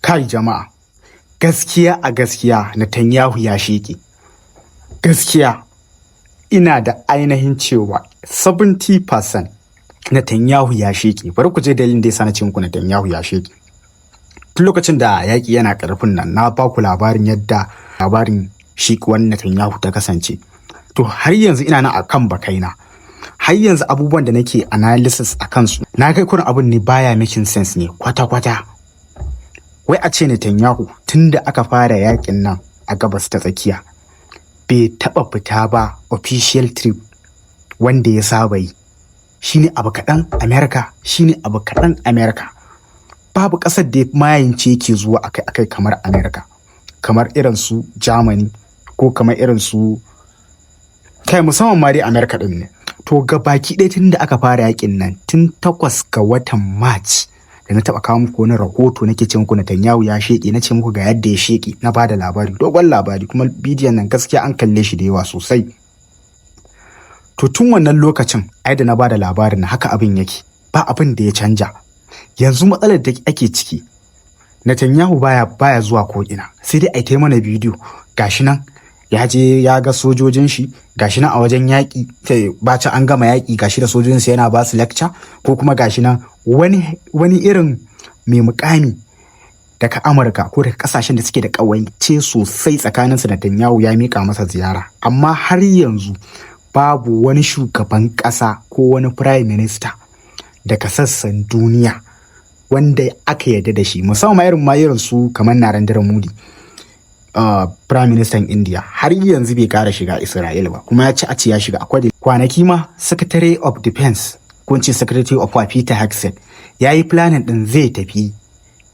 Kai jama'a, gaskiya a gaskiya Netanyahu ya sheke. Gaskiya ina da ainihin cewa 70% Netanyahu ya sheke. Bari ku je dalilin da yasa na ce muku Netanyahu ya sheke. Tun lokacin da yaƙi yana ƙarfin nan na ba ku labarin yadda labarin shekuwan Netanyahu ta kasance. To har yanzu ina nan akan bakaina. Har yanzu abubuwan da nake analysis a kansu na kai kurin abin ne baya making sense ne kwata-kwata. Wai a ce Netanyahu tun da aka fara yakin nan a gabas ta tsakiya bai taɓa fita ba official trip wanda ya saba yi. Shine abu kaɗan America, shine abu kaɗan America. Babu ƙasar da mayance yake zuwa akai-akai kamar America, kamar irin su Germany ko kamar irin su kai musamman ma dai America ɗin ne. To ga baki ɗaya tun da aka fara yakin nan tun 8 ga watan March da na taɓa kawo muku wani rahoto nake ce muku Netanyahu ya sheke, na ce muku ga yadda ya sheke, na bada labari, dogon labari, kuma bidiyon nan gaskiya an kalle shi da yawa sosai. To tun wannan lokacin ai da na bada labarin na haka abin yake, ba abin da ya canja. Yanzu matsalar da ake ciki Netanyahu baya zuwa ko ina, sai dai ai ta mana bidiyo gashi nan ya je ya ga sojojin shi, gashi nan a wajen yaƙi baci an gama yaƙi gashi da sojojinsa yana ba su lecture, ko kuma gashi nan wani irin mai mukami daga Amurka ko daga kasashen da suke da ƙawance sosai tsakaninsu da Netanyahu ya mika masa ziyara. Amma har yanzu babu wani shugaban ƙasa ko wani prime minister daga sassan duniya wanda aka yarda da shi, musamman irin su kamar Narendra Modi, Prime Minister India, har yanzu bai kara shiga Isra'ila ba, kuma ya ci a ce ya shiga akwai kwanaki ma Secretary of Defense ko Secretary of War Peter Hegseth ya yi planning din zai tafi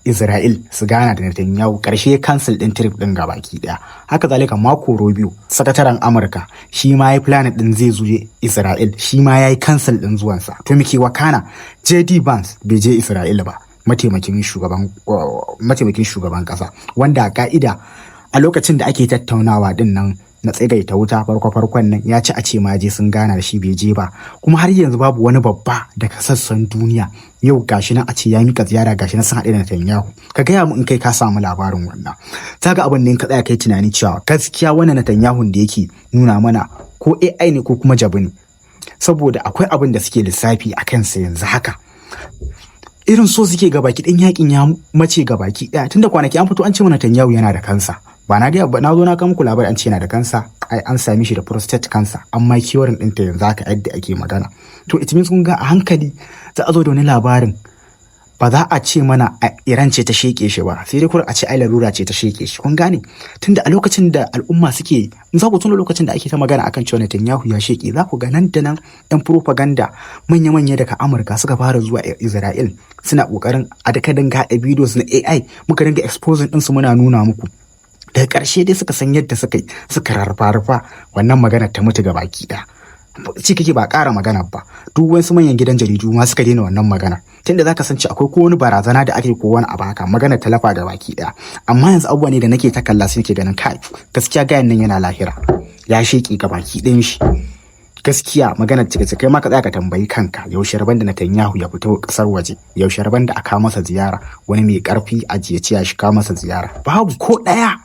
Isra'il su gana da Netanyahu, karshe cancel din trip din gabaki daya. Haka zalika Marco Rubio, sakataren Amurka, shi ma yayi planning din zai zo Isra'il, shi ma yayi cancel din zuwansa. To muke wakana JD Vance bai je Isra'ila ba, mataimakin shugaban kasa, wanda a ka'ida a lokacin da ake tattaunawa din nan na tsagaita wuta farkon nan ya ci a ce ma je sun gana da shi bai je ba. Kuma har yanzu babu wani babba daga sassan duniya yau gashi nan a ce ya mika ziyara gashi nan sun haɗe da Netanyahu. Ka gaya mu in kai ka samu labarin wannan. Ta ga abin da in ka tsaya kai tunani cewa gaskiya wannan Netanyahu da yake nuna mana ko AI ne ko kuma jabu ne, saboda akwai abin da suke lissafi a kansa yanzu haka. Irin so suke gabaki ɗin yakin ya mace gabaki ɗaya, tunda kwanaki an fito an ce mana Netanyahu yana da kansa. Ba na ga na zo na kawo muku labari an ce yana da kansa, ai an sami shi da prostate cancer, amma kiwarin ɗinta yanzu haka yadda ake magana. To it means kun ga a hankali za a zo da wani labarin ba za a ce mana a Iran ce ta sheke shi ba, sai dai kuma a ce ai larura ce ta sheke shi. Kun gane? Tunda a lokacin da al'umma suke, in za ku tuna lokacin da ake ta magana akan cewa Netanyahu ya sheke, za ku ga nan da nan yan propaganda manya-manya daga Amurka suka fara zuwa Isra'il suna kokarin a daka dinga haɗa videos na AI muka dinga exposing ɗinsu muna nuna muku. Daga ƙarshe dai suka san yadda suka rarfa wannan magana ta mutu ga baki ɗaya. Ci kake ba ƙara magana ba, duk wasu manyan gidan jaridu ma suka daina wannan magana, tunda zaka san akwai ko wani barazana da ake ko wani abu haka magana ta lafa ga baki ɗaya. Amma yanzu abubuwa ne da nake ta kalla sai nake ganin kai gaskiya gayan nan yana lahira, ya sheki ga baki ɗayan shi. Gaskiya magana cike kai ma ka tsaya ka tambayi kanka, yaushe rabon da Netanyahu ya fito kasar waje, yaushe rabon da aka masa ziyara wani mai karfi a jiya ya shiga masa ziyara, babu ko ɗaya.